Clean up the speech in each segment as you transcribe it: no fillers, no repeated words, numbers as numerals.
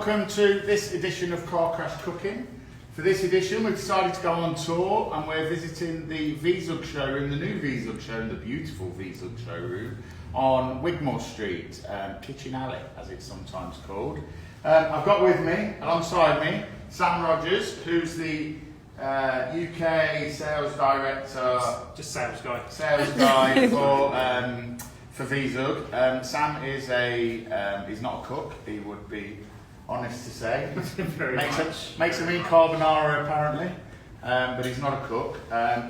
welcome to this edition of Car Crash Cooking. For this edition, we've decided to go on tour and we're visiting the V-Zug showroom, the new V-Zug showroom, the beautiful V-Zug showroom on Wigmore Street, Kitchen Alley, as it's sometimes called. I've got with me, alongside me, Sam Rogers, who's the UK sales director. Just sales guy. Sales guy for V-Zug. Sam is he's not a cook, he would be honest to say. Makes a mean carbonara apparently, but he's not a cook.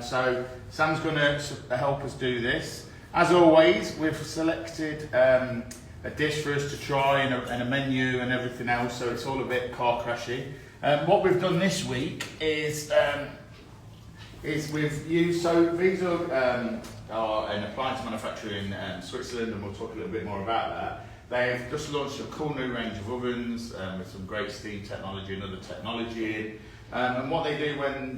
So Sam's going to help us do this. As always, we've selected a dish for us to try and a menu and everything else, so it's all a bit car crashy. What we've done this week is we've used, so V-Zug are an appliance manufacturer in Switzerland, and we'll talk a little bit more about that. They've just launched a cool new range of ovens with some great steam technology and other technology in. And what they do when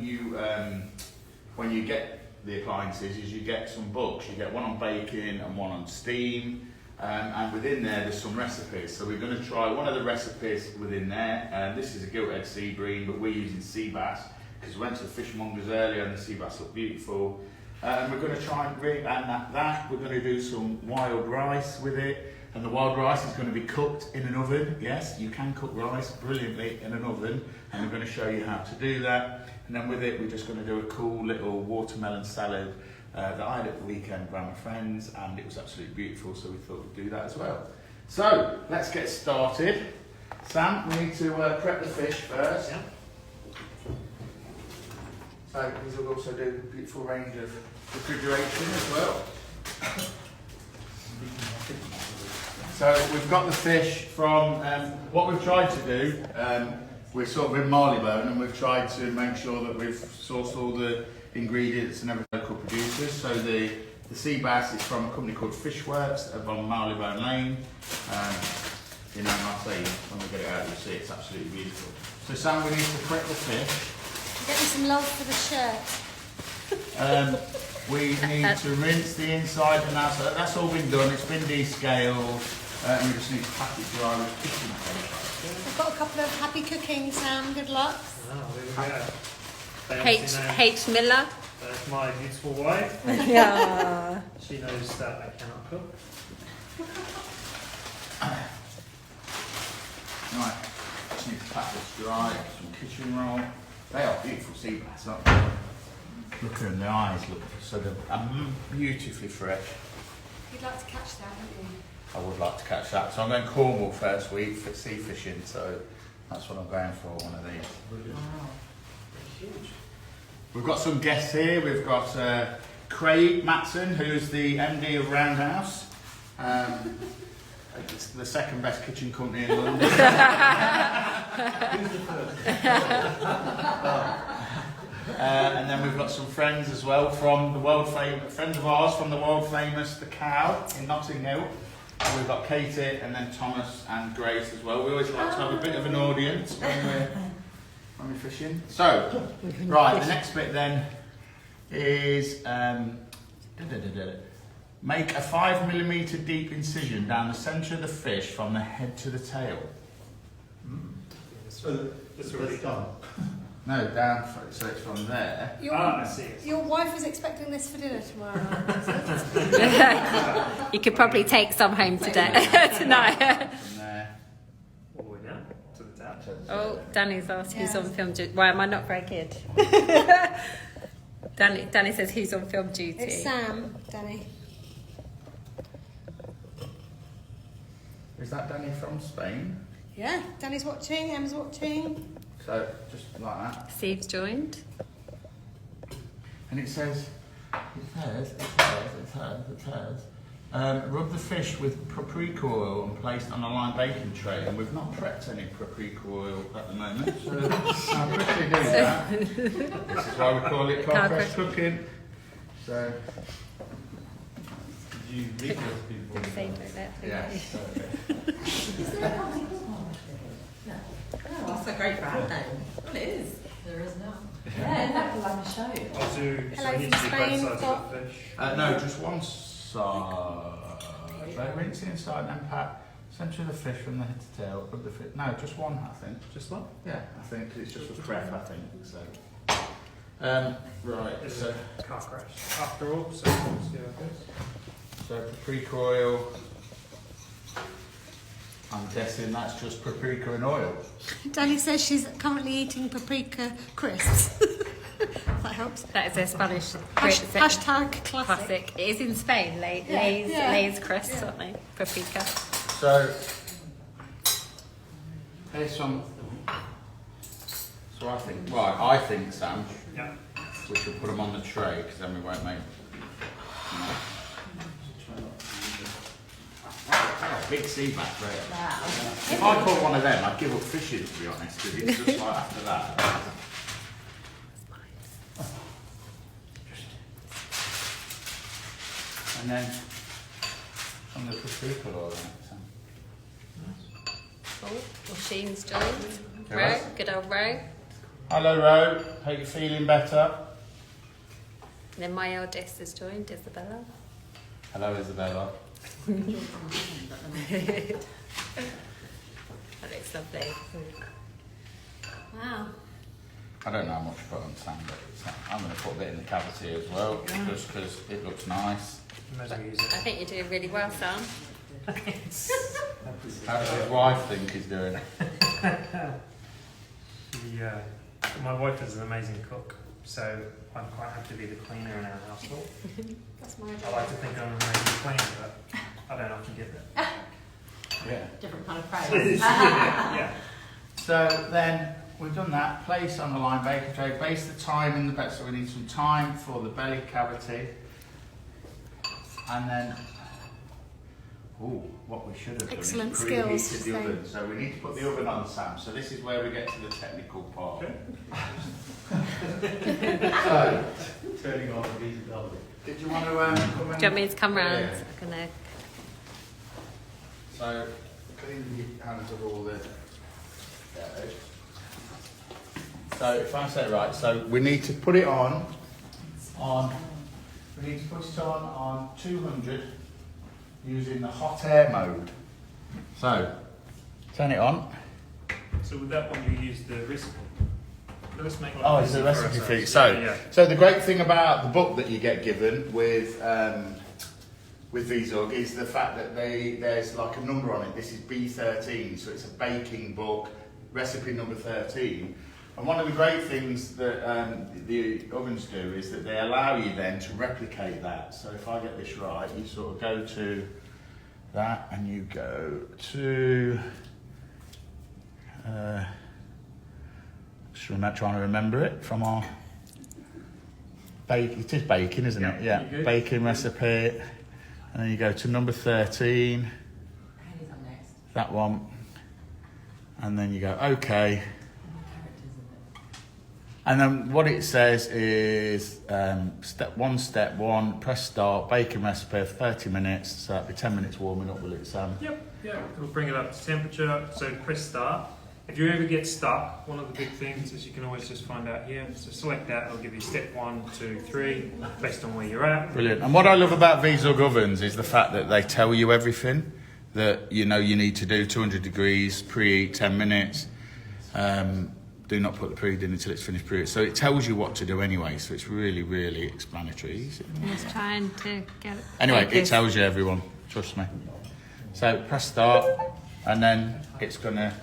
you get the appliances is you get some books. You get one on baking and one on steam. And within there's some recipes. So we're going to try one of the recipes within there. This is a gilt-edged sea bream, but we're using sea bass because we went to the fishmongers earlier and the sea bass look beautiful. And we're going to try and add that. We're going to do some wild rice with it. And the wild rice is going to be cooked in an oven. Yes, you can cook rice brilliantly in an oven. And we're going to show you how to do that. And then with it, we're just going to do a cool little watermelon salad that I had at the weekend by my friends, and it was absolutely beautiful, so we thought we'd do that as well. So, let's get started. Sam, we need to prep the fish first. Yeah. So, these will also do a beautiful range of refrigeration as well. So, we've got the fish from, what we've tried to do, we're sort of in Marylebone, and we've tried to make sure that we've sourced all the ingredients and every local producers. So the sea bass is from a company called Fishworks on Marylebone Lane. You know, and I'll say when we get it out, you'll see it's absolutely beautiful. So Sam, we need to prep the fish. Get me some love for the shirt. We need to rinse the inside and outside. That's all been done. It's been descaled, and we just need to pack it dry with kitchen paper. I've got a couple of happy cooking, Sam. Good luck. Oh, there we go. H. Miller. That's my beautiful wife. Yeah. She knows that I cannot cook. Right, just need to pack this dry. Some kitchen roll. They are beautiful sea bass, aren't they? Look at them, the eyes look so beautifully fresh. You'd like to catch that, wouldn't you? I would like to catch that. So I'm going Cornwall first week for sea fishing, so that's what I'm going for, one of these. Wow, huge. We've got some guests here. We've got Craig Matson, who's the MD of Roundhouse. It's the second best kitchen company in London. Who's the first? And then we've got some friends as well from the world famous, friends of ours from the world famous The Cow in Notting Hill. And we've got Katie and then Thomas and Grace as well. We always like to have a bit of an audience when we're fishing. So, right, the next bit then is make a 5mm deep incision down the centre of the fish from the head to the tail. That's already done. No, down, so it's from there. I see. Your wife was expecting this for dinner tomorrow. You could probably take some home today, tonight. From there. All the way down to the tap. Oh, Danny's asked who's on film duty. Why am I not very good? Danny says who's on film duty. It's Sam, Danny. Is that Danny from Spain? Yeah, Danny's watching, Emma's watching. So, just like that. Steve's joined. And it says, rub the fish with paprika oil and placed on a lime baking tray. And we've not prepped any paprika oil at the moment, so I'll quickly do that. This is why we call it car crash cooking. So, you read those people? yes. That's a great brand name. Well, it is. There is now. Yeah, that will have a show. I'll do. Hello I need from to do both Spain, sides of the fish. No, just one side. So rinse the inside and then pack Centre of the fish from the head to tail, rub the fish. No, just one, I think. Just one? Yeah, I think it's just for prep, I think. So, right. It's So, a car crash. After all, so we'll see how it goes. so paprika oil. I'm guessing that's just paprika and oil. Danny says she's currently eating paprika crisps. That helps. That is a Spanish Hashtag classic. classic. It is in Spain. Yeah, Lay's, yeah. Lay's crisps, aren't they? Paprika. So, here's some. So I think, Sam, Yeah. we should put them on the tray because then we won't make. Big sea bass, right? Wow. If I caught one of them, I'd give up fishing, to be honest, because it's just like after that. And then some of the paprika oil in it. So. Oh, well, Sheen's joined. Okay, Ro, right. good old Ro. Hello, Ro. Hope you're feeling better. And then my eldest has joined, Isabella. Hello, Isabella. That looks lovely. Wow. I don't know how much to put on Sam, but I'm going to put a bit in the cavity as well, just because it looks nice. Might as well use I it. think you're doing really well, Sam. How does his wife think he's doing? My wife is an amazing cook, so I'm quite happy to be the cleaner in our household. That's my I like to think I'm an amazing cleaner, but I don't often get that. Yeah. Different kind of praise. Yeah. So then we've done that. Place on the line baker tray. Base the thyme in the belly. So we need some thyme for the belly cavity. And then, what we should have done Excellent is skills, preheated the so- oven. So we need to put the oven on, Sam. So this is where we get to the technical part. So, Turning on the V-Zug. did you want to come in? Do you want me to come round? Yeah. I'm gonna... So clean your hands of all the dirt. So if I say it right, so we need to put it on. We need to put it on 200 using the hot air mode. So turn it on. So with that one, you use the recipe. Let's make like Oh, it's a recipe for feed. ourselves. So the great thing about the book that you get given with V-Zug is the fact that there's like a number on it. This is B13, so it's a baking book, recipe number 13. And one of the great things that the ovens do is that they allow you then to replicate that. So if I get this right, you sort of go to that and you go to... just trying to remember it from our... It is baking, isn't it? Yeah, Yeah, baking recipe. And then you go to number 13, Who's up next? that one. And then you go, okay. And then what it says is step one, press start, baking recipe for 30 minutes. So that'll be 10 minutes warming up, will it, Sam? Yep, yeah. We'll bring it up to temperature. So press start. If you ever get stuck, one of the big things is you can always just find out here. So select that, it'll give you step 1, 2, 3, based on where you're at. Brilliant. And what I love about V-Zug ovens is the fact that they tell you everything that you know you need to do. 200 degrees, preheat 10 minutes. Do not put the preheat in until it's finished preheat. So it tells you what to do anyway. So it's really, really explanatory. Just trying to get it. Anyway, it focused. tells you, everyone. Trust me. So press start, and then it's gonna.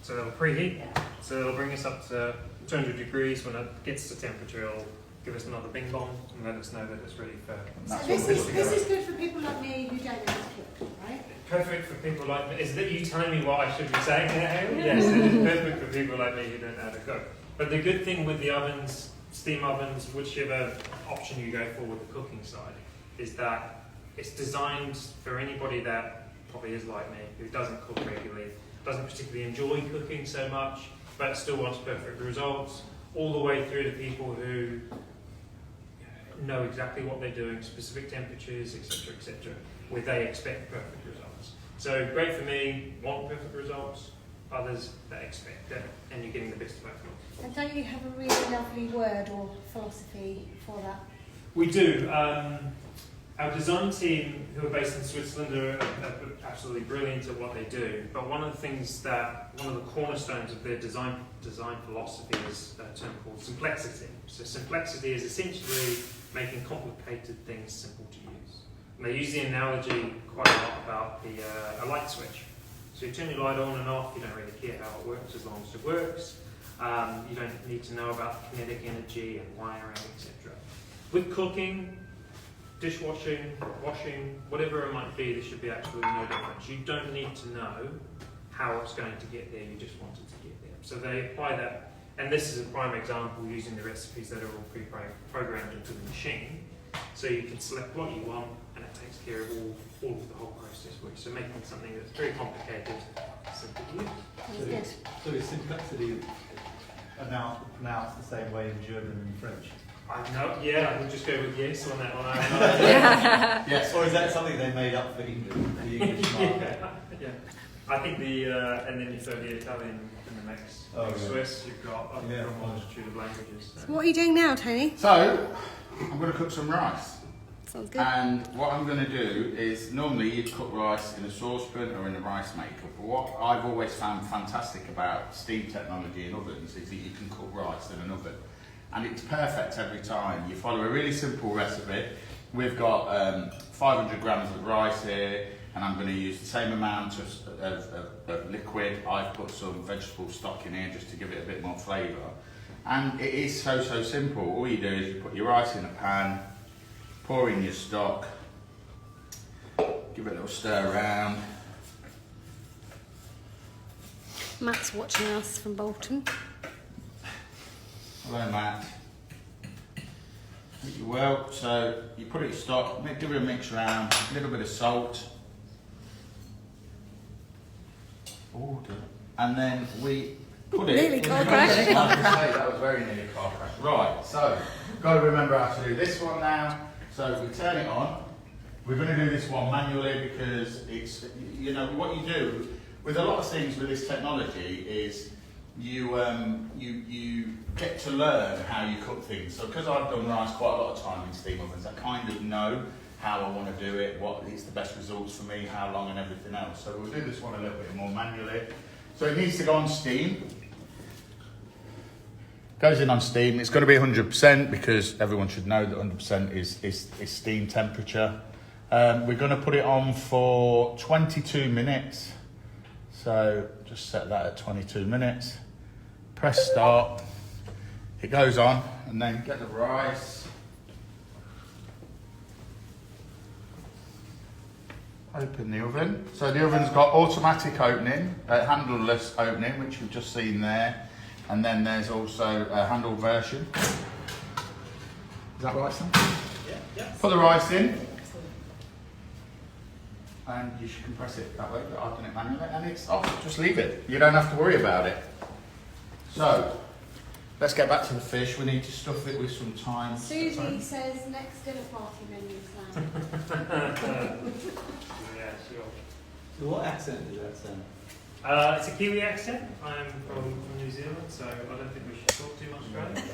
So it'll preheat. So it'll bring us up to 200 degrees. When it gets to temperature, it'll give us another bing bong and let us know that it's ready for... So That's this what is, this is good for people like me who don't know how to cook, right? Perfect for people like me. Is that you telling me what I should be saying? Yes, it is perfect for people like me who don't know how to cook. But the good thing with the ovens, steam ovens, whichever option you go for with the cooking side, is that it's designed for anybody that probably is like me, who doesn't cook regularly, doesn't particularly enjoy cooking so much, but still wants perfect results, all the way through to people who know exactly what they're doing, specific temperatures, etc., where they expect perfect results. So great for me, want perfect results, others that expect that, and you're getting the best of both worlds. And don't you have a really lovely word or philosophy for that? We do. Our design team, who are based in Switzerland, are absolutely brilliant at what they do. But one of the cornerstones of their design philosophy is a term called simplicity. So simplicity is essentially making complicated things simple to use. And they use the analogy quite a lot about a light switch. So you turn your light on and off, you don't really care how it works as long as it works. You don't need to know about kinetic energy and wiring, etc. With cooking, dishwashing, washing, whatever it might be, there should be absolutely no difference. You don't need to know how it's going to get there, you just want it to get there. So they apply that, and this is a prime example using the recipes that are all pre-programmed into the machine. So you can select what you want, and it takes care of all of the whole process for you. So making something that's very complicated simple to use. So is simplicity pronounced the same way in German and French? I know, yeah, we'll just go with yes on that one. Yes. Or is that something they made up for England, the English market? Yeah. I think and then you throw the Italian in the mix. Oh, yeah. Swiss, you've got a Yeah. multitude of languages. So what are you doing now, Tony? So, I'm going to cook some rice. Sounds good. And what I'm going to do is, normally you'd cook rice in a saucepan or in a rice maker, but what I've always found fantastic about steam technology in ovens is that you can cook rice in an oven. And it's perfect every time. You follow a really simple recipe. We've got 500 grams of rice here, and I'm going to use the same amount of liquid. I've put some vegetable stock in here just to give it a bit more flavour. And it is so simple. All you do is you put your rice in a pan, pour in your stock, give it a little stir around. Matt's watching us from Bolton. Hello, Matt. Hope you're well. So you put it in stock, give it a mix around, a little bit of salt. And then we put it. Nearly car crash. I was going to say, that was very nearly a car crash. Right, so got to remember how to do this one now. So we turn it on. We're going to do this one manually because it's, you know, what you do with a lot of things with this technology is you get to learn how you cook things. So because I've done rice quite a lot of time in steam ovens, I kind of know how I want to do it, what is the best results for me, how long and everything else. So we'll do this one a little bit more manually. So it needs to go on steam. Goes in on steam. It's going to be 100% because everyone should know that 100% is steam temperature. We're going to put it on for 22 minutes. So just set that at 22 minutes. Press start. It goes on, and then get the rice. Open the oven. So the oven's got automatic opening, handleless opening, which you've just seen there. And then there's also a handle version. Is that right, Sam? Yeah. Put the rice in. And you should compress it that way, but I've done it manually, and it's off. Just leave it. You don't have to worry about it. So, let's get back to the fish. We need to stuff it with some thyme. Susie says next dinner party menu, Sam. Yeah, sure. So what accent does that sound? It's a Kiwi accent. I'm from New Zealand, so I don't think we should talk too much about it.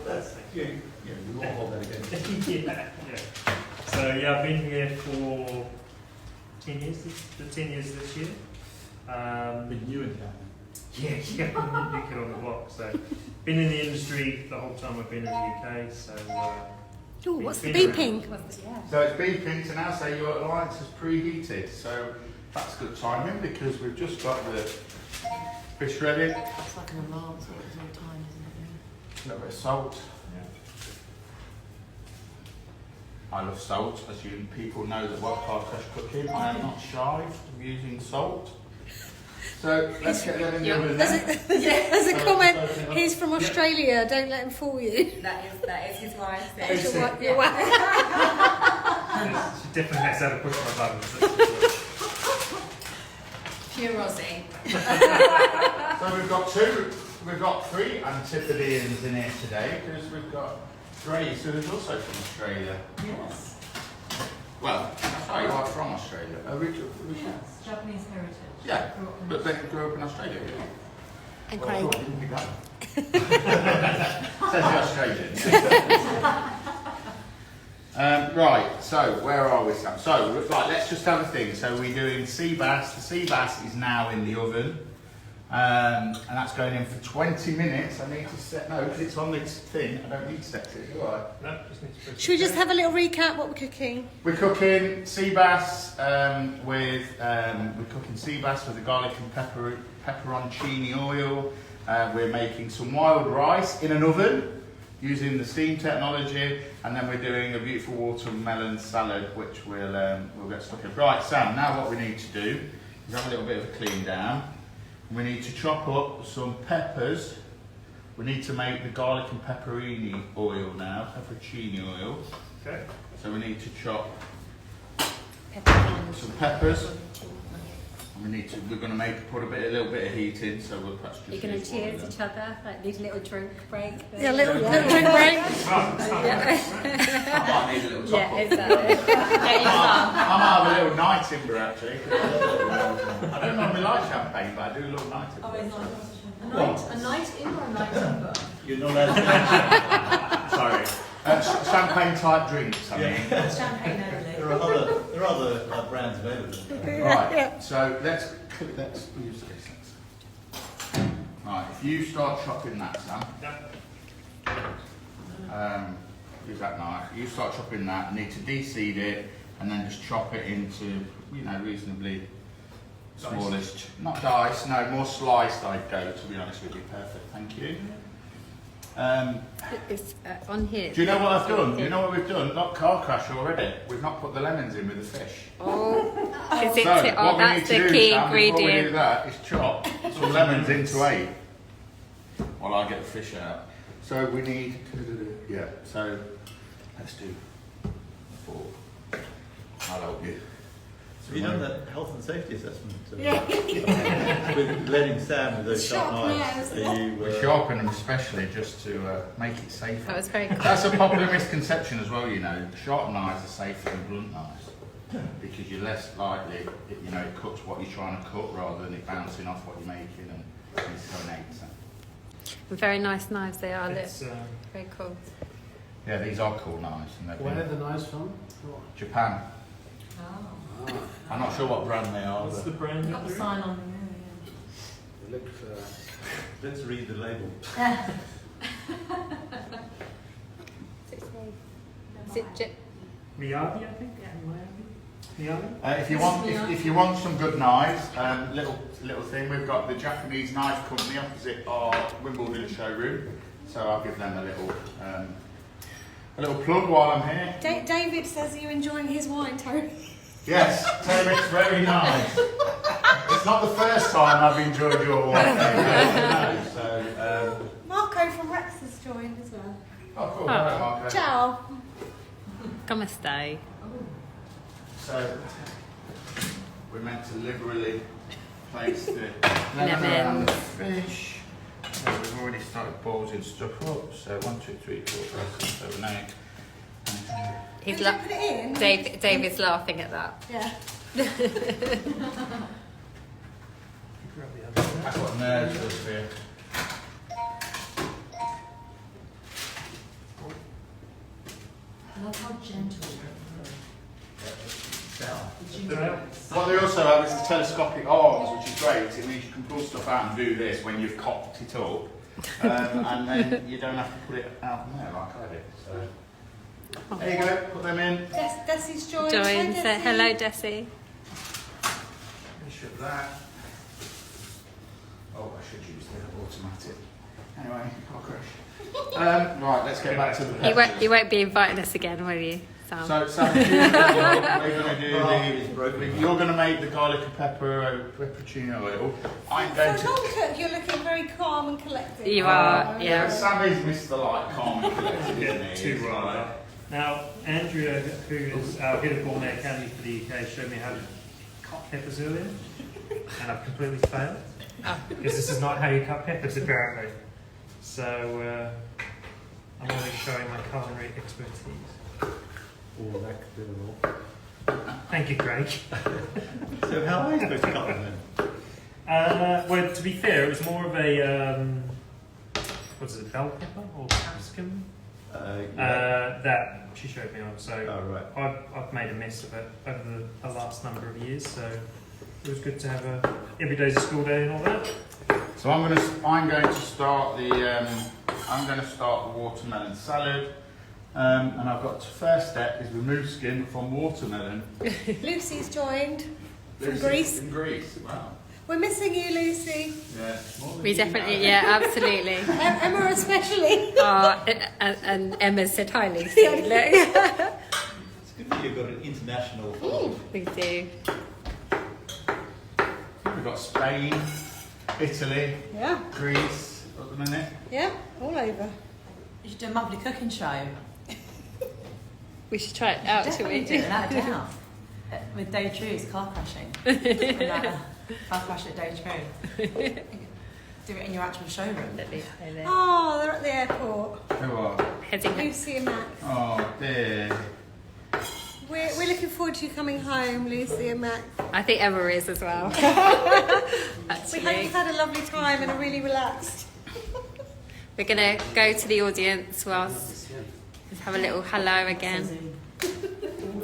That's you. Yeah, we won't hold that against you. yeah. So yeah, I've been here for 10 years. 10 years this year. Been new in town. Yeah, new kid on the block. So been in the industry the whole time I've been in the UK. So. Oh, what's the been beeping? So it's beeping to now say your appliance is preheated. So that's good timing because we've just got the fish ready. It's like an alarm sort of all the time, isn't it? A little bit of salt. I love salt, as you people know that work hard fresh cooking. I am not shy of using salt. So let's get that in the oven then. As a comment, he's from Australia, don't let him fool you. That is his wife. That's your wife. She definitely has to push my buttons. That's for sure. Pure Aussie. So we've got 3 Antipodeans in here today because we've got Grace, who is also from Australia. Yes. Well, you are from Australia. Originally. Yes. Japanese heritage. Yeah, but then you grew up in Australia. And Well, Craig. cool, didn't pick that. Says the Australian. Yeah. Right, so where are we, Sam? So, right, let's just have a thing. So we're doing sea bass. The sea bass is now in the oven. And that's going in for 20 minutes. I need to set, no, because it's on this thing. I don't need to set it, do I? No, just need to. Should we just have a little recap what we're cooking? We're cooking sea bass with a garlic and pepperoncini oil. We're making some wild rice in an oven using the steam technology, and then we're doing a beautiful watermelon salad, which we'll get stuck in. Right, Sam. Now what we need to do is have a little bit of a clean down. We need to chop up some peppers. We need to make the garlic and pepperini oil now, pepperoncini oil. Okay. So we need to chop some peppers. And we're going to put a little bit of heat in, so we'll perhaps just. You're going to cheers each other, like need a little drink break. Yeah, little drink break. I might need a little top Yeah, up. exactly. I might have a little night timber actually. I don't normally like champagne, but I do love night timber. Oh, it's a night in or a night timber? You're not allowed to. Sorry. Champagne type drinks, I mean. Champagne only. There are other brands available. Right, so let's use this. Right, if you start chopping that, Sam. Use that knife. You start chopping that. I need to de-seed it and then just chop it into, reasonably smallish. Not dice, no, more sliced I'd go, to be honest with you. Perfect, thank you. It's on here. Do you know what I've done? Do you know what we've done? Not car crash already. We've not put the lemons in with the fish. Oh, is it? So, what we That's need to the do, key Sam, before we do ingredient. that is chop some lemons into 8 while I get the fish out. So we need, so let's do 4. I'll help you. Have you done that health and safety assessment? Yeah. With letting Sam with those sharp Sharp knives? knives. We sharpen them especially just to make it safer. That was very cool. That's a popular misconception as well, Sharp knives are safer than blunt knives because you're less likely, it cuts what you're trying to cut rather than it bouncing off what you're making and it's so innate. Very nice knives they are. Look, It's, very cool. Yeah, these are cool knives. And they've Where are been the knives from? Japan. Oh. I'm not sure what brand they are. what's But the brand? Got the sign on them, They look. Let's read the label. yeah. Is it Miyagi, I think. Miyagi. if you want some good knives, little thing, we've got the Japanese knife company opposite our Wimbledon showroom, so I'll give them a little plug while I'm here. David says you're enjoying his wine, Tony. Yes, it's very nice. It's not the first time I've enjoyed your wine. So, Marco from Rex has joined as well. oh cool, right, Marco. Ciao. Come stay. So we're meant to liberally place the lemon around the fish. So we've already started boiling stuff up. So 1, 2, 3, 4, 5, 6, 7, 8. He's Did you put it in? David's laughing at that. Yeah. That's what nerves does for you. Look how gentle. What they also have is the telescopic arms, which is great. It means you can pull stuff out and do this when you've cocked it up, and then you don't have to put it out from there like I did. So there you go. Put them in. Desi's joined. Join. Hi, Say Desi. hello, Desi. Finish up that. Oh, I should use the automatic. Anyway, I'll crash. Right, let's get back to the peppers. You won't be inviting us again, will you, Sam? So, Sam, we're going to do you're going to make the garlic and pepperoncini oil. I'm going For a long to. cook, you're looking very calm and collected. You are, yeah. Sam is Mr. Like calm and collected, isn't he? Too He's right. like- Now, Andrea, who is our head of Gourmet Academy for the UK, showed me how to cut peppers earlier, and I've completely failed. Because this is not how you cut peppers, apparently. So, I'm going to be showing my culinary expertise. Oh, that could do it all. Thank you, Craig. So how are you supposed to cut them then? Well, to be fair, it was more of a, what's it, bell pepper or capsicum? that she showed me on. So Oh, right. I've made a mess of it over the last number of years. So it was good to have every day's a school day and all that. So I'm going to start the watermelon salad, and I've got first step is remove skin from watermelon. Lucy's joined from Greece. In Greece, wow. We're missing you, Lucy. Yeah. We definitely, yeah, absolutely. Emma especially. And Emma said hi, Lucy. Yeah. Look. It's good that you've got an international following. We do. We've got Spain, Italy, Yeah, Greece at the minute. yeah, all over. You should do a monthly cooking show. We should try it out, shall we? Definitely do it, without a doubt. With Day True's car crashing. Car crash at Day True. Do it in your actual showroom. Oh, they're at the airport. Who are? Heading Lucy and Mac. Oh dear. We're looking forward to you coming home, Lucy and Mac. I think Emma is as well. We hope Actually, you've had a lovely time and are really relaxed. we're going to go to the audience whilst just have a little hello again.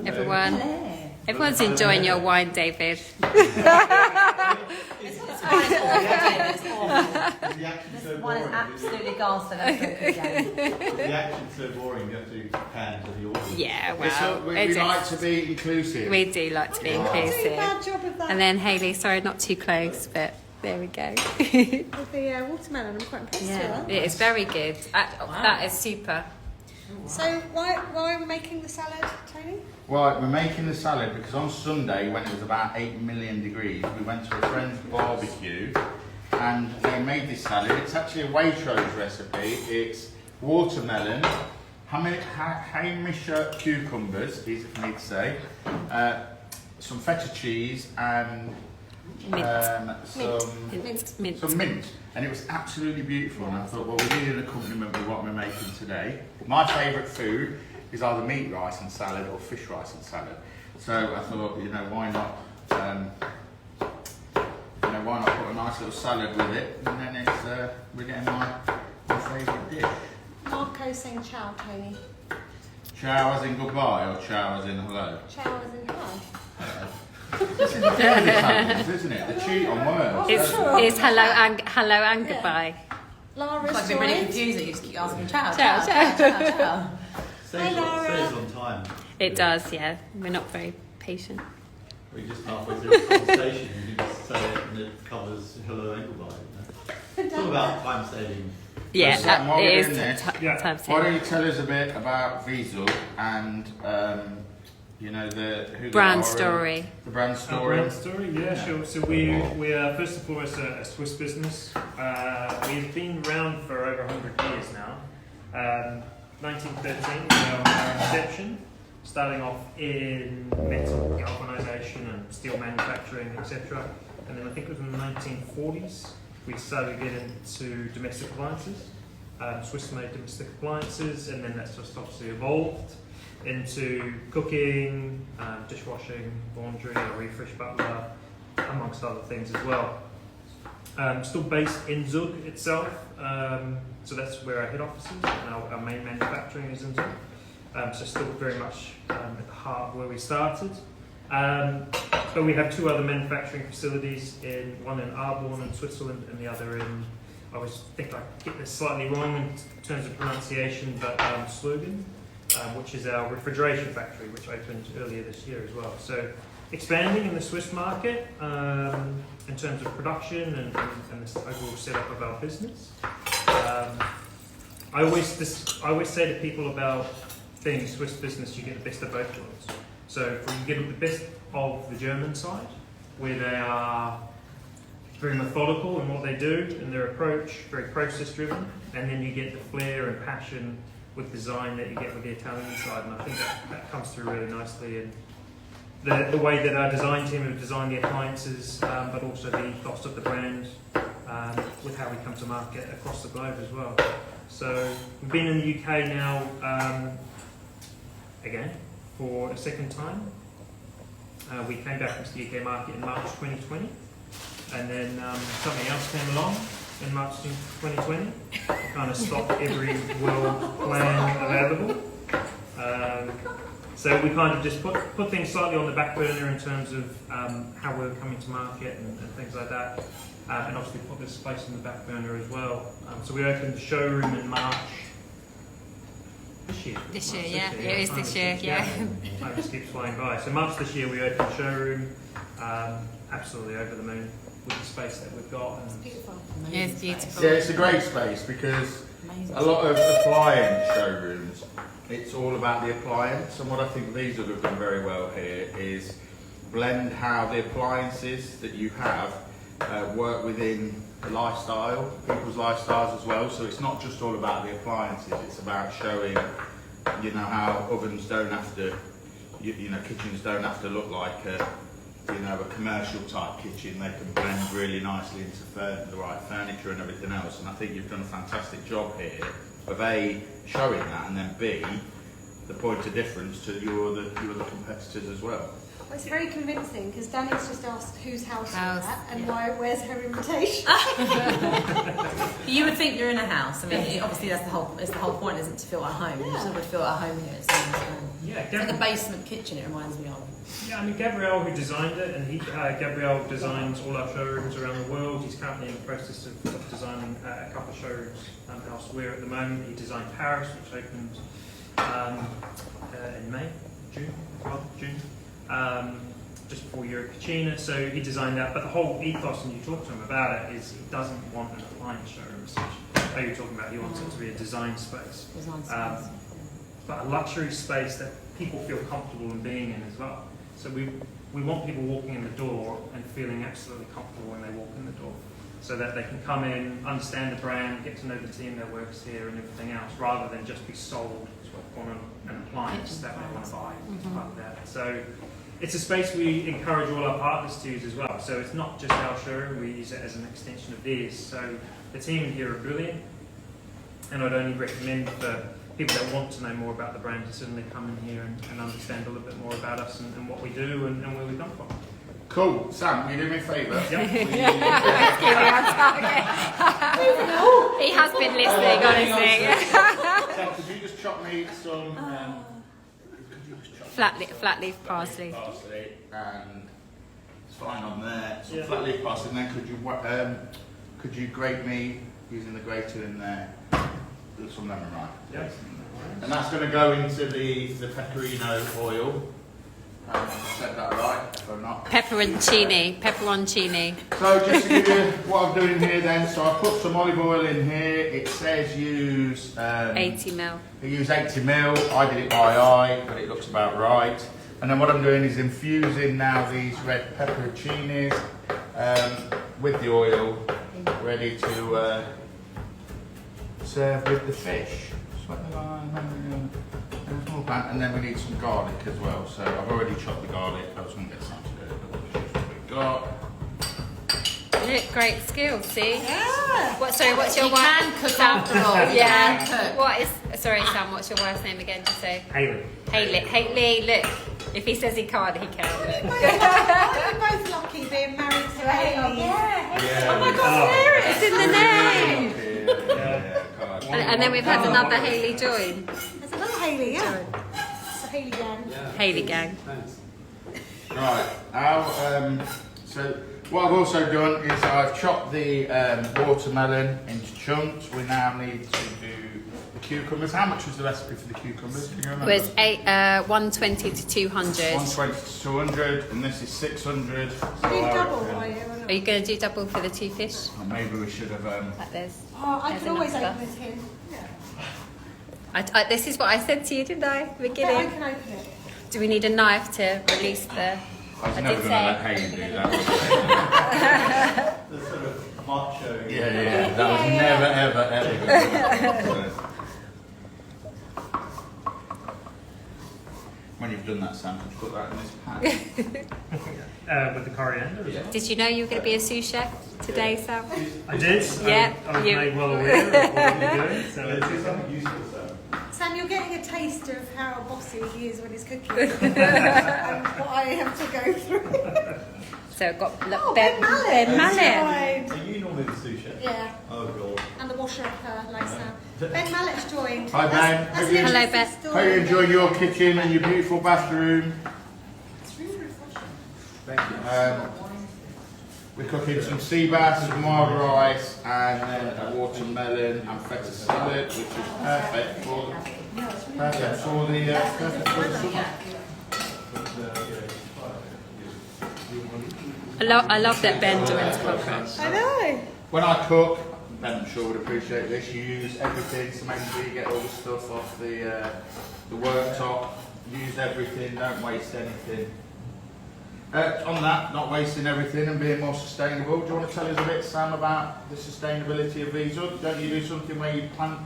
Everyone. Hello. Everyone's enjoying your wine, David. It's fine, it's awful, David, it's awful. The action's so One is boring. absolutely ghastly. Let's go again. The action's so boring, you have to pan to the audience. Yeah, It's well, we it like is. to be inclusive. We do like to be Not doing a inclusive. bad job of that. And then Hayley, sorry, not too close, but there we go. With the watermelon, I'm quite impressed with Yeah, that. it is very good. That is super. So why are we making the salad, Tony? Well, we're making the salad because on Sunday, when it was about 8 million degrees, we went to a friend's barbecue and they made this salad. It's actually a Waitrose recipe. It's watermelon, Hamish cucumbers, easy for me to say, some feta cheese and some mint. And it was absolutely beautiful. And I thought, well, we need an accompaniment with what we're making today. My favourite food is either meat rice and salad or fish rice and salad. So I thought, why not? Why not put a nice little salad with it? And then we're getting my favourite dish. Marco saying ciao, Tony. Ciao as in goodbye or ciao as in hello? Ciao as in hi. It's in the Italians, isn't it? The cheat on words. It's hello and goodbye. Lara's It's like been really joined. confusing. You just keep asking ciao, Ciao, ciao, ciao, ciao, ciao. Saves Laura. on time. It does, yeah. We're not very patient. We just halfway through a conversation, you can just say it and it covers hello and goodbye. It's all about time saving. Yeah, So, Sam, while it we're is doing this, Yeah. time Why don't saving. you tell us a bit about V-Zug and who they Brand are, story. the brand Our story. brand story, yeah, sure. So we are first and foremost a Swiss business. We've been around for over 100 years now. 1913 was our inception, starting off in metal galvanization and steel manufacturing, etc. And then I think it was in the 1940s we started to get into domestic appliances, Swiss-made domestic appliances, and then that's just obviously evolved into cooking, dishwashing, laundry, a refresh butler, amongst other things as well. Still based in Zug itself, so that's where our head office is, and our main manufacturing is in Zug. So still very much at the heart of where we started. But we have two other manufacturing facilities, one in Arborn in Switzerland and the other in, I always think I get this slightly wrong in terms of pronunciation, but Slogan, which is our refrigeration factory, which opened earlier this year as well. So expanding in the Swiss market in terms of production and the overall setup of our business. I always say to people about being a Swiss business, you get the best of both worlds. So you get the best of the German side, where they are very methodical in what they do and their approach, very process driven, and then you get the flair and passion with design that you get with the Italian side, and I think that comes through really nicely in the way that our design team have designed the appliances, but also the ethos of the brand with how we come to market across the globe as well. So we've been in the UK now again for a second time. We came back into the UK market in March 2020, and then something else came along, in March 2020. Kind of stopped every world plan available. So we kind of just put things slightly on the back burner in terms of how we're coming to market and things like that. And obviously put this space on the back burner as well. So we opened the showroom in March this year. This March year, yeah. It is this year, yeah. Time just keeps flying by. So March this year we opened the showroom. Absolutely over the moon with the space that we've got. And It's beautiful. Yeah, it's beautiful. Yeah, it's a great space because Amazing. a lot of appliance showrooms, it's all about the appliance, and what I think V-Zug have done very well here is blend how the appliances that you have work within the lifestyle, people's lifestyles as well. So it's not just all about the appliances, it's about showing, you know, how ovens don't have to, you know, kitchens don't have to look like a commercial type kitchen. They can blend really nicely into the right furniture and everything else. And I think you've done a fantastic job here of A, showing that, and then B, the point of difference to your other competitors as well. Well, it's very convincing because Danny's just asked whose house is House, that and yeah. where's her invitation. You would think you're in a house. I mean, obviously that's the whole point, isn't it, to feel at home. You Yeah. sort of feel at home here. yeah, It's like a basement kitchen. It reminds me of. Yeah, I mean, Gabriel, who designed it, and Gabriel designs all our showrooms around the world. He's currently in the process of designing a couple of showrooms elsewhere at the moment. He designed Paris, which opened in June, just before Eurocachina. So he designed that, but the whole ethos, and you talk to him about it, is he doesn't want an appliance showroom as such. You're talking about he wants it to be a design space. Design space. But a luxury space that people feel comfortable in being in as well. So we want people walking in the door and feeling absolutely comfortable when they walk in the door, so that they can come in, understand the brand, get to know the team that works here and everything else, rather than just be sold on an appliance that they want to buy as part of that. So it's a space we encourage all our partners to use as well. So it's not just our showroom, we use it as an extension of theirs. So the team here are brilliant, and I'd only recommend for people that want to know more about the brand to certainly come in here and understand a little bit more about us and what we do and where we come from. Cool. Sam, will you do me a favour? Yep. He has been listening, honestly. Sam, could you just chop me some Flat leaf parsley. and it's fine on there. Some Yeah. flat leaf parsley, and then could you grate me using the grater in there? Some lemon rind. Yep. And that's going to go into the pecorino oil. I said that right, if I'm not. Pepperoncini. So just to give you what I'm doing here then, so I put some olive oil in here. It says use 80 ml. I use 80 ml. I did it by eye, but it looks about right. And then what I'm doing is infusing now these red pepperoncinis with the oil, ready to serve with the fish. And then we need some garlic as well. So I've already chopped the garlic. I was going to get some to do it, but we'll just what we got. Look, great skills, see? Yeah. What's your wife? can cook after all. You Yeah. can cook. What is? Sorry, Sam. What's your wife's name again? Just say. Haley. Haley. Look, if he says he can't, he can. We're both lucky being married to Haley. Yeah, Oh my God, there it It's in the name. And then we've had another Haley join. There's another Haley, yeah. It's a Haley gang. Haley gang. Thanks. Right, so what I've also done is I've chopped the watermelon into chunks. We now need to do the cucumbers. How much was the recipe for the cucumbers? Can you remember? Was 120 to 200. 120 to 200, and this is 600. So Do you I double, reckon- are you? Or not? Are you going to do double for the two fish? Oh, maybe we should have. Like this. Oh, I There's can always enough open it here. This is what I said to you, didn't I? Yeah, I Beginning. can open it. Do we need a knife to release the? I was I never did going to let say- Haley do that. The sort of macho. Yeah. That was never, ever going to When you've done that, Sam, could you put that in this pan? With the coriander as well. Did you know you were going to be a sous chef today, Sam? I did. Yeah, I was you- made well aware of what we're doing. So Let's do something useful, sir. Sam, you're getting a taste of how bossy he is when he's cooking and what I have to go through. So I've got look, Oh, Ben Ben Mallet. Mallet. That's right. Are you normally the sous chef? Yeah. Oh, Porsche lifestyle. Ben Mallett's joined. Hi, Ben. That's Hello, an Ben. interesting Hope you story. enjoy your kitchen and your beautiful bathroom. It's really refreshing. Thank you. We're cooking some sea bass, some wild rice, and then a watermelon and feta salad, which is perfect for the summer. I love that Ben joins the podcast. I know. When I cook, Ben I'm sure would appreciate this, you use everything to make sure you get all the stuff off the worktop. Use everything, don't waste anything. On that, not wasting everything and being more sustainable, do you want to tell us a bit, Sam, about the sustainability of V-Zug? Don't you do something where you plant,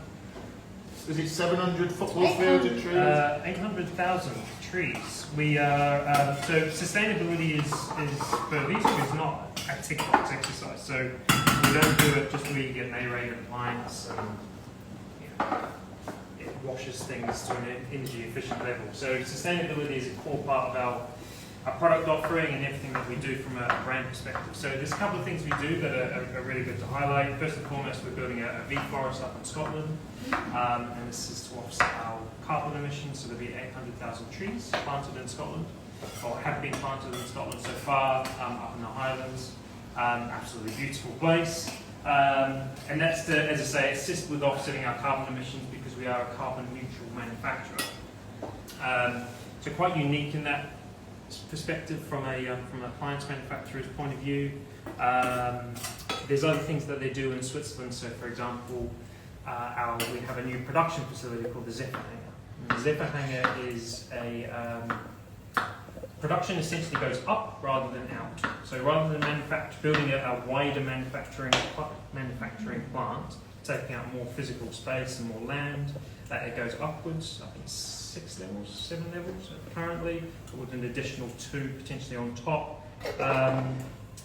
is it 700 football fields of trees? 800,000 trees. We are so sustainability is for V-Zug is not a tick box exercise. So we don't do it just where you get an A-rated appliance and it washes things to an energy efficient level. So sustainability is a core part of our product offering and everything that we do from a brand perspective. So there's a couple of things we do that are really good to highlight. First and foremost, we're building a V forest up in Scotland, and this is to offset our carbon emissions. So there'll be 800,000 trees planted in Scotland, or have been planted in Scotland so far, up in the Highlands. Absolutely beautiful place. And that's to, as I say, assist with offsetting our carbon emissions because we are a carbon neutral manufacturer. So quite unique in that perspective from a appliance manufacturer's point of view. There's other things that they do in Switzerland. So, for example, we have a new production facility called the Zephyr Hangar. And the Zephyr Hangar is production essentially goes up rather than out. So rather than building a wider manufacturing plant, taking out more physical space and more land, it goes upwards. I think 7 levels currently, with an additional 2 potentially on top.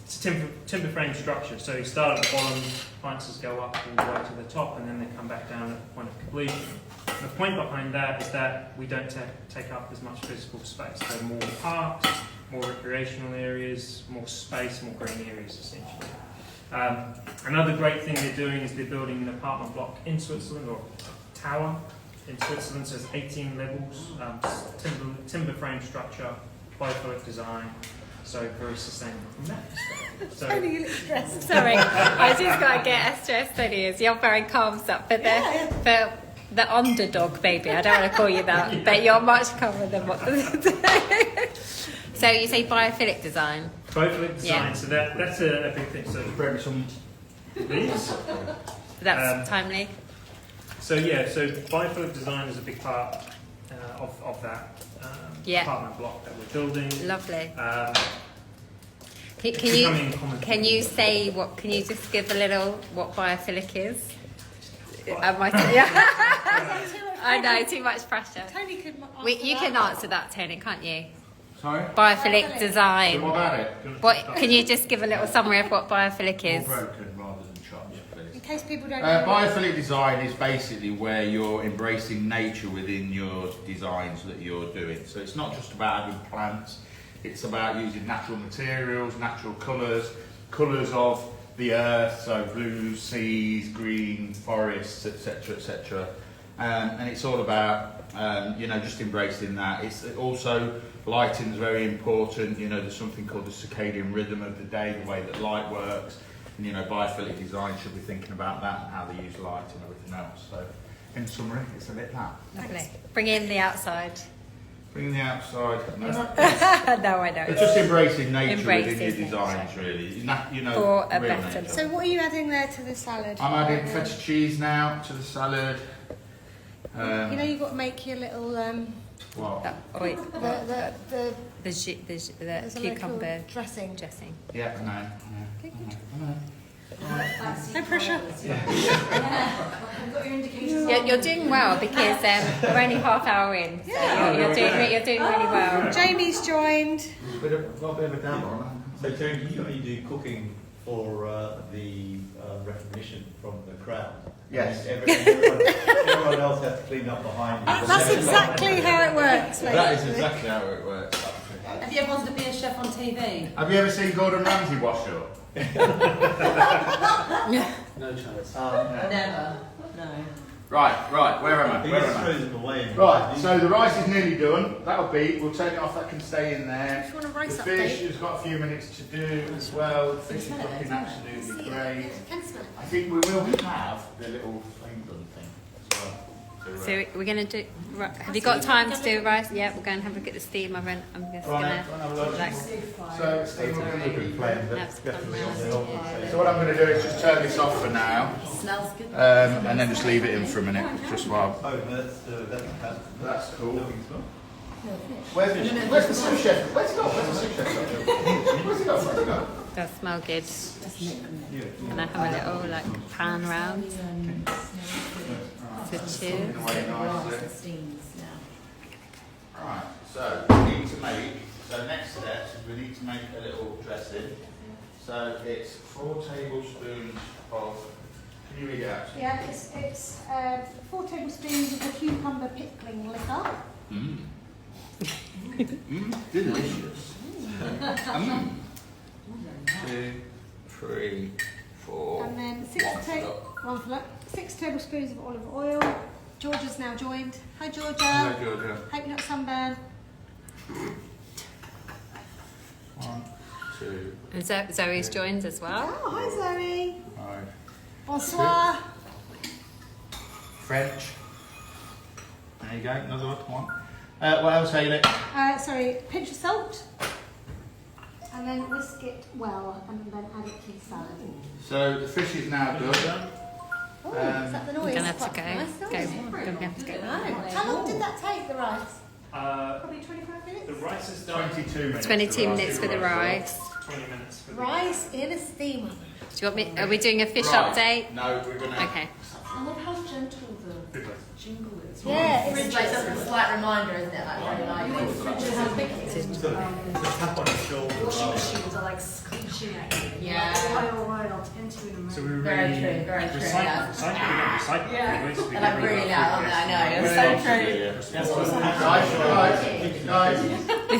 It's a timber frame structure, so you start at the bottom, appliances go up all the way to the top, and then they come back down at the point of completion. And the point behind that is that we don't take up as much physical space. So more parks, more recreational areas, more space, more green areas essentially. Another great thing they're doing is they're building an apartment block in Switzerland, or a tower in Switzerland, so it's 18 levels, timber frame structure, biophilic design, so very sustainable from that perspective. So, Tony, you look stressed. Sorry, I just got to get as stressed on you. You're very calm stuff, but the underdog baby, I don't want to call you that, but you're much calmer than what. So you say biophilic design? biophilic design, Yeah. so that's a big thing. So Bring some these. That's timely. So biophilic design is a big part of that apartment block that we're building. Lovely. Becoming common. Can you say what? Can you just give a little what biophilic is? I know, too much pressure. Tony could You can answer that, Tony, can't you? Sorry? Biophilic design. What about it? What? Can you just give a little summary of what biophilic is? More broken rather than chopped, please. in case people don't know. Biophilic design is basically where you're embracing nature within your designs that you're doing. So it's not just about having plants, it's about using natural materials, natural colours of the earth, so blue, seas, green, forests, etc., etc. And it's all about, just embracing that. It's also, lighting is very important. There's something called the circadian rhythm of the day, the way that light works. And, biophilic design should be thinking about that and how they use light and everything else. So, in summary, it's a bit that. Lovely. Bring in the outside. Bring the outside. No. No, I know. It's just embracing nature Embracing within your nature. designs, really. For a real better- nature. So what are you adding there to the salad? I'm adding feta cheese now to the salad. You've got to make your little What? Wait, the the cucumber dressing. dressing. Yeah, I know. No pressure. You're doing well because we're only half hour in. So you're doing really well. Jamie's joined. Got a bit of a dab on. So Tony, you do cooking for the recognition from the crowd. Yes. Everyone else has to clean up behind you. That's exactly how it works. That is exactly how it works. Have you ever wanted to be a chef on TV? Have you ever seen Gordon Ramsay wash up? No chance. Never. No. Right, where am I? He Where just am I? throws them away. Right, so the rice is nearly done. That'll be, we'll take it off, that can stay in there. If you want a The rice fish update. has got a few minutes to do as well. The fish is looking absolutely great. Can smell it. I think we will have the little flame gun thing as well. So we're going to do. Have you got time to do rice? Yeah, we're going to have a look at the steam oven. I'm just Go on going then, go on, have a look. like. So, Steve, we're gonna Good flame, but That's definitely come on the round, healthy side. So what I'm going to do is just turn this off for now, Smells good. and then just leave it in for a minute, just while. Oh, no, That's cool. Looking smell. Where's the sous chef? Where's he gone? Where's the sous chef gone? Where's he gone? Where's he gone? Does smell good. Can I have a little like pan round to chew? Away nicely. Steams, Right, so we need to make, so next step is we need to make a little dressing. So it's 4 tablespoons of, can you read it out? Yeah, it's 4 tablespoons of the cucumber pickling liquor. Delicious. 2, 3, 4. And then One full 6 tablespoons of olive oil. Georgia's now joined. Hi Georgia. Hello, Georgia. Hope you're not sunburned. 1, 2, And Zoe's joined as well. Oh, hi Zoe. 5. Bonsoir. French. There you go, another one. What else, Hayley? Sorry, pinch of salt. And then whisk it well and then add it to the salad. So the fish is now done. Oh, is that the noise? We're gonna have to Quite go. nice noise. We're gonna have to go. How long did that take, the rice? Uh, Probably 25 minutes? the rice is done. 22 minutes. 22 minutes for the rice. 20 minutes for the Rice in a steamer. Do you want me? Are we doing a fish Right. update? No, we're gonna. Okay. I love how gentle the Good rice. jingle is. Yeah, it's It's like a slight reminder, isn't it? Like very light. So, tap on his shoulder. Washing rather. machines are like screeching at you. Yeah. Alright, I'll tend to in a moment. So we really Very true, very true, yeah. recycle, we don't recycle. Yeah. We waste, we And get I'm rid of really our loud, food I know, waste. it's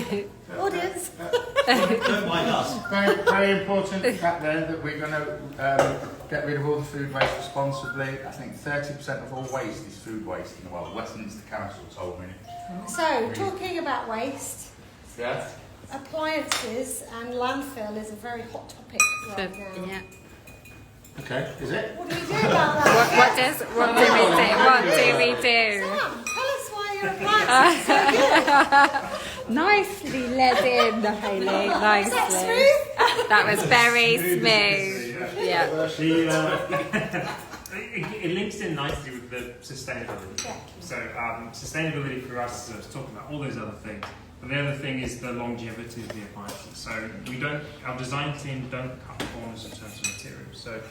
so true. Audience. Don't mind us. Very, very important fact there that we're going to get rid of all the food waste responsibly. I think 30% of all waste is food waste in the world. Westminster Council told me. So, talking about waste, Yeah. appliances and landfill is a very hot topic So, right now. yeah. Okay, is it? What do we do about that? What do we do? What do we do? Sam, tell us why your appliances are so good. Nicely led in, Hayley. Is that Nicely. smooth? That was very smooth. Yeah. It links in nicely with the sustainability. Yeah. So sustainability for us is talking about all those other things. But the other thing is the longevity of the appliances. So our design team don't cut corners in terms of materials. So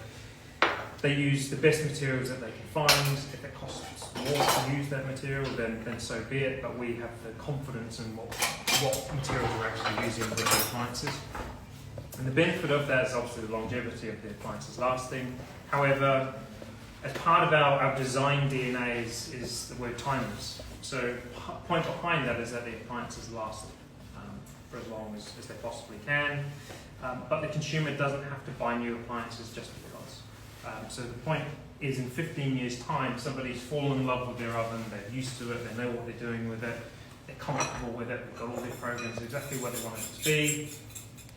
they use the best materials that they can find. If it costs more to use that material, then so be it. But we have the confidence in what materials we're actually using with the appliances. And the benefit of that is obviously the longevity of the appliances lasting. However, as part of our design DNA is the word timeless. So point behind that is that the appliances last for as long as they possibly can. But the consumer doesn't have to buy new appliances just because. So the point is in 15 years' time, somebody's fallen in love with their oven, they're used to it, they know what they're doing with it, they're comfortable with it, they've got all their programs exactly where they want it to be.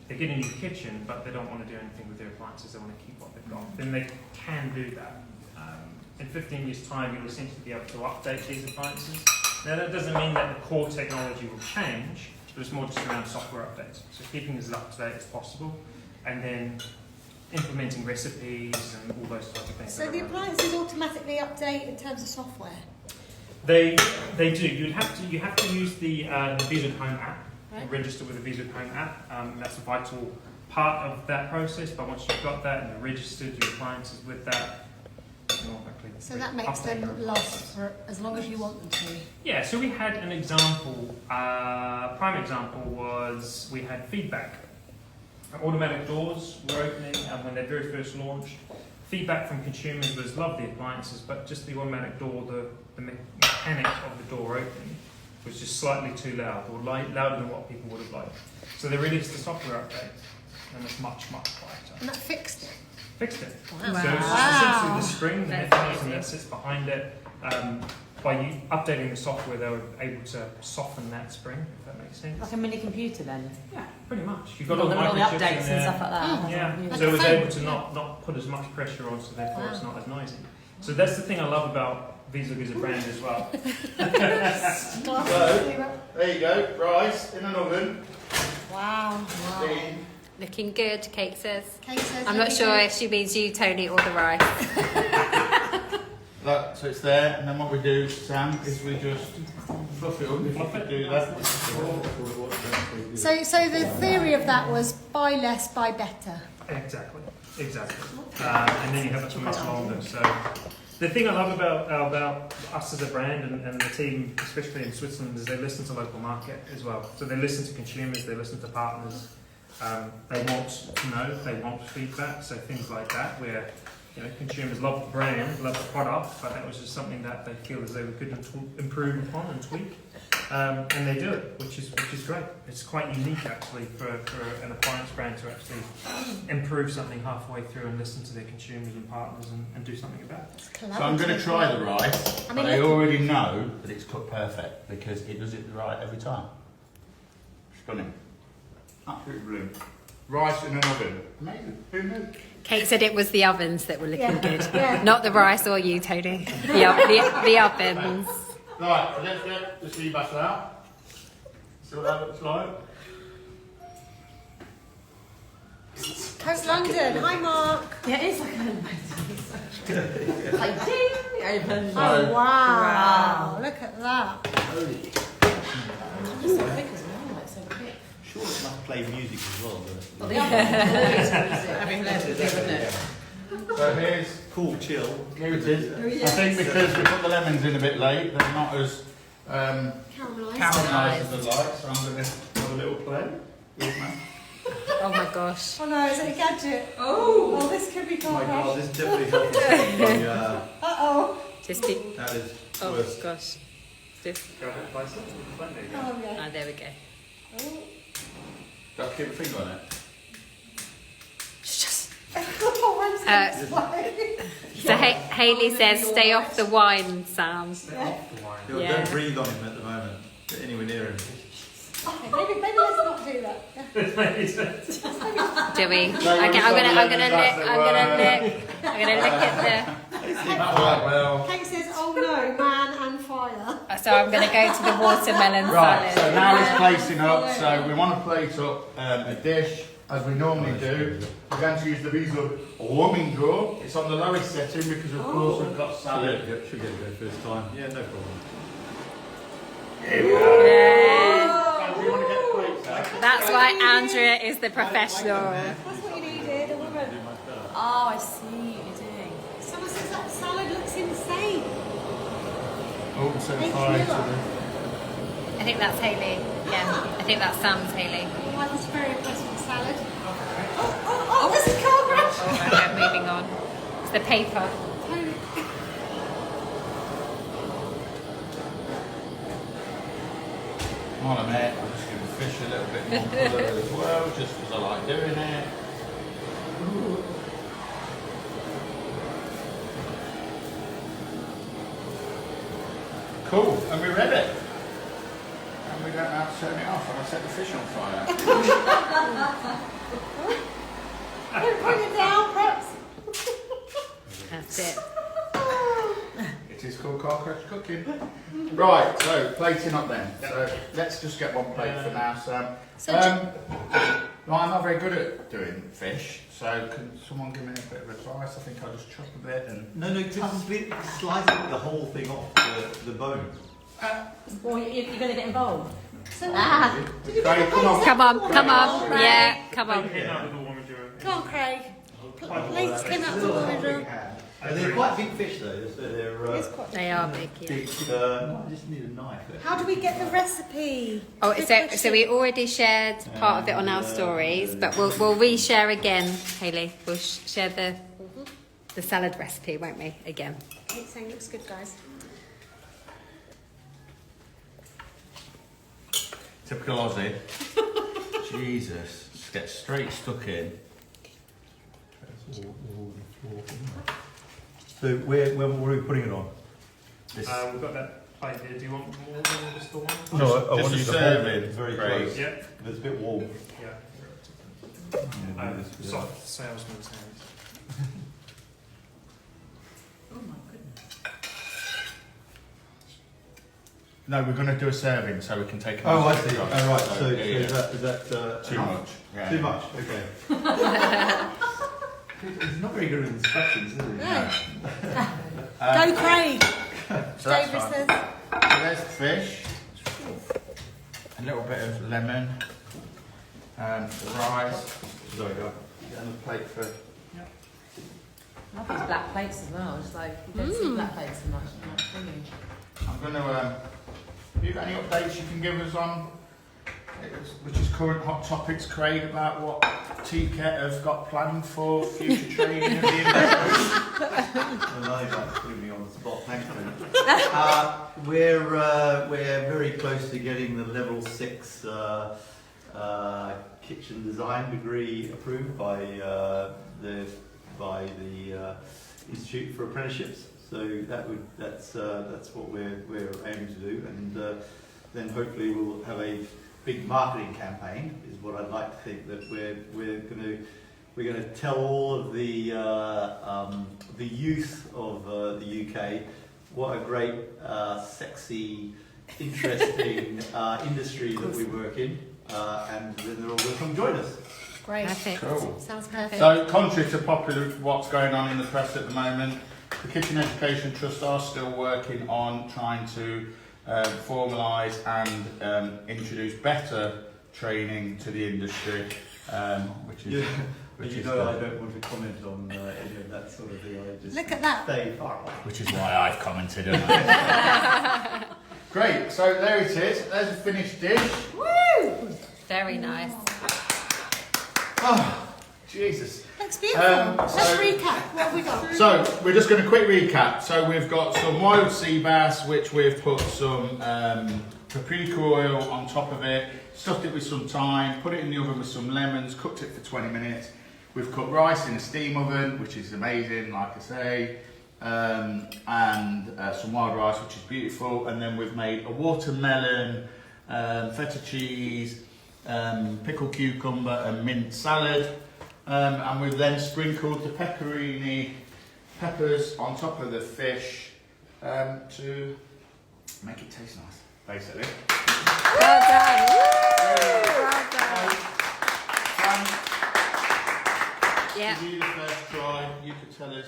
They get a new kitchen, but they don't want to do anything with their appliances, they want to keep what they've got. Then they can do that. In 15 years' time, you'll essentially be able to update these appliances. Now, that doesn't mean that the core technology will change, but it's more just around software updates. So keeping as up to date as possible, and then implementing recipes and all those types of things. So the appliances automatically update in terms of software? They do. You have to use the V-Zug Home app, Right. register with the V-Zug Home app. That's a vital part of that process. But once you've got that and you're registered your appliances with that, So that makes update them your last for as long as you want them to. Yeah, so we had an example, prime example was we had feedback. Automatic doors were opening and when they very first launched. Feedback from consumers was love the appliances, but just the automatic door, the mechanic of the door opening was just slightly too loud, or louder than what people would have liked. So they released the software update and it's much, much quieter. And that fixed it. fixed it. Wow. So it's just essentially the spring, the mechanism that sits behind it. By updating the software, they were able to soften that spring, if that makes sense. Like a mini computer then? Yeah, pretty much. You've Got got all the all the microchips updates in and there. stuff like that. Yeah, Like so a it was phone. able to not put as much pressure on, so therefore it's not as noisy. So that's the thing I love about V-Zug as a brand as well. So, there you go, rice in an oven. Wow. Steam. Looking good, Kate says. Kate says I'm not looking sure good. if she means you, Tony, or the rice. Look, so it's there, and then what we do, Sam, is we just fluff it up. If you could do that. So the theory of that was buy less, buy better. Exactly. And then you have it for much longer. So the thing I love about us as a brand and the team, especially in Switzerland, is they listen to local market as well. So they listen to consumers, they listen to partners. They want to know, they want feedback. So things like that, where consumers love the brand, love the product, but that was just something that they feel as though we could improve upon and tweak. And they do it, which is great. It's quite unique actually for an appliance brand to actually improve something halfway through and listen to their consumers and partners and do something about it. So I'm going to try the rice, but I already know that it's cooked perfect because it does it right every time. Stunning. Absolutely brilliant. Rice in an oven. Amazing. Who knew? Kate said it was the ovens that were looking good, Yeah. not the rice or you, Tony. The ovens. Right, let's get the seabass out. See what that looks like. Coast London. Hi, Mark. Yeah, it is like a like ding, open. Oh, wow. Look at that. It's so quick as well, like so quick. Sure, it must play music as well. Well, the other I mean, that's the thing, isn't it? So here's Cool, chill. here it is. I think because we put the lemons in a bit late, they're not as Caramelised. caramelised as I'd like, so I'm going to have a little play with my... Oh my gosh. Oh no, is it a gadget? Oh! This could be Oh my god, called this is definitely helpful. Uh-oh. Just be. That is Oh worse. gosh. Just. Go ahead, place it. There you go. Oh, yeah. Ah, there we go. Do I keep a finger on it? Oh, I'm so excited. So Hayley says, "Stay off the wine, Sam." Stay off the wine. Yeah. Don't breathe on him at the moment. Get anywhere near him. Okay, maybe let's not do that. Do we? Okay, I'm gonna look at Right, well... Kate says, oh no, man and fire. the. So I'm gonna go to the watermelon Right, salad. so now it's placing up, so we want to plate up a dish as we normally do. We're going to use the V-Zug warming drawer. It's on the lowest setting because of course we've got salad. Should get it go first time. Yeah, no problem. Here we go. Yeah. So do you want to get the plates out? That's why Andrea is the professional. That's what you needed, a woman. Oh, I see what you're doing. Someone says that salad looks insane. Oh, so Thank far you. to I think that's Hayley. Yeah, I think that's Sam's Hayley. Oh, I was very impressed with the salad. Oh, this is car crash. Okay, moving on. It's the paper. I'll admit, I'm just giving the fish a little bit more colour as well, just because I like doing it. Cool, and we're ready. And we don't have to turn it off, and I set the fish on fire. Bring it down, perhaps. That's it. It is called car crash cooking. Right, so plating up then. So let's just get one plate for now, Sam. Well, I'm not very good at doing fish, so can someone give me a bit of advice? I think I'll just chop a bit and... No, slice the whole thing off the bone. Well, you're going to get involved. So, Craig, come on. Come on. Yeah, come on. Came out with the warmer drawer. come on, Craig. Plates came out from the window. They're quite big fish though, so they're... It's quite- They are big. Yeah. I just need a knife. How do we get the recipe? Oh, Good so question. we already shared part of it on our stories, but we'll reshare again, Hayley. We'll share the salad recipe, won't we? Again. It's saying looks good, guys. Typical Aussie. Jesus. Just get straight stuck in. So what are we putting it on? This, We've got that plate here. Do you want more than just the one? No, I just want a you to hold serving it very tray. close. Yeah. It's a bit warm. Yeah. Yeah, yeah. Soft salesman's hands. Oh my goodness. no, we're going to do a serving so we can take. Oh, I another see. shot. Oh, right. So, yeah, yeah. is that Too enough? much. Yeah. Too much. Okay. He's not very good at instructions, is he? No. Um, Go Craig. So that's David fine. says. So there's the fish, a little bit of lemon, the rice. Sorry, go. And the plate for. I love these black plates as well. It's like you don't see black plates so much, do you? I'm going to. Have you got any updates you can give us on, which is current hot topics, Craig, about what TCAT have got planned for future training of the industry? Well, that's putting me on the spot. Thanks, Tony. We're very close to getting the level 6 kitchen design degree approved by the Institute for Apprenticeships. So that's what we're aiming to do, and then hopefully we'll have a big marketing campaign. Is what I'd like to think, that we're going to tell all of the youth of the UK what a great, sexy, interesting industry that we work in, and then they're all going to come join us. Great. Perfect. Cool. Sounds perfect. So, contrary to popular what's going on in the press at the moment, the Kitchen Education Trust are still working on trying to formalise and introduce better training to the industry, which is. But Which you is know, good. I don't want to comment on any of that sort of thing. I just Look at that. stay far away. Which is why I've commented on it. Great, so there it is. There's a finished dish. Woo! Very nice. Oh, Jesus. Looks beautiful. Let's so- recap. What have we got? So, we're just going to quick recap. So, we've got some wild sea bass, which we've put some paprika oil on top of it, stuffed it with some thyme, put it in the oven with some lemons, cooked it for 20 minutes. We've cooked rice in a steam oven, which is amazing, like I say, and some wild rice, which is beautiful. And then we've made a watermelon, feta cheese, pickled cucumber and mint salad. And we've then sprinkled the pepperini peppers on top of the fish to make it taste nice, basically. Well done. Woo! Well done. Yeah. Give you the first try. You could tell us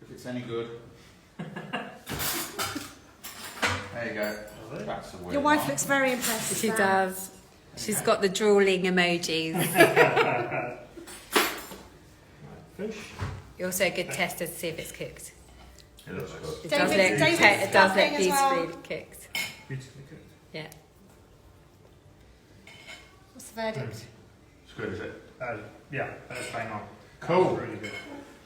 if it's any good. There you go. That's a weird Your wife one. looks very impressed. She does. She's got the drooling emojis. Fish. Also a good tester to see if it's cooked. It looks good. It David- does look, David's it does look stuffing as well. beautifully cooked. Beautifully cooked. Yeah. What's the verdict? It's good, is it? Yeah, that's bang on. Cool. That's really good.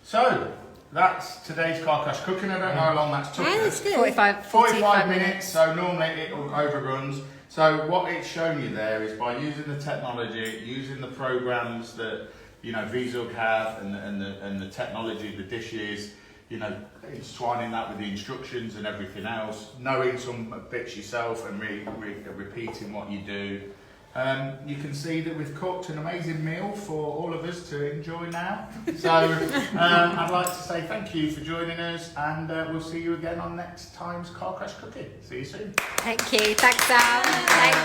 So, that's today's car crash cooking. I don't know how long that's took Yeah, us. that's good. 45 minutes, so normally it overruns. So what it's shown you there is by using the technology, using the programs that V-Zug have, and the technology, the dishes, intertwining that with the instructions and everything else, knowing some bits yourself and repeating what you do. You can see that we've cooked an amazing meal for all of us to enjoy now. So I'd like to say thank you for joining us, and we'll see you again on next time's Car Crash Cooking. See you soon. Thank you. Thanks, Sam. Thank you.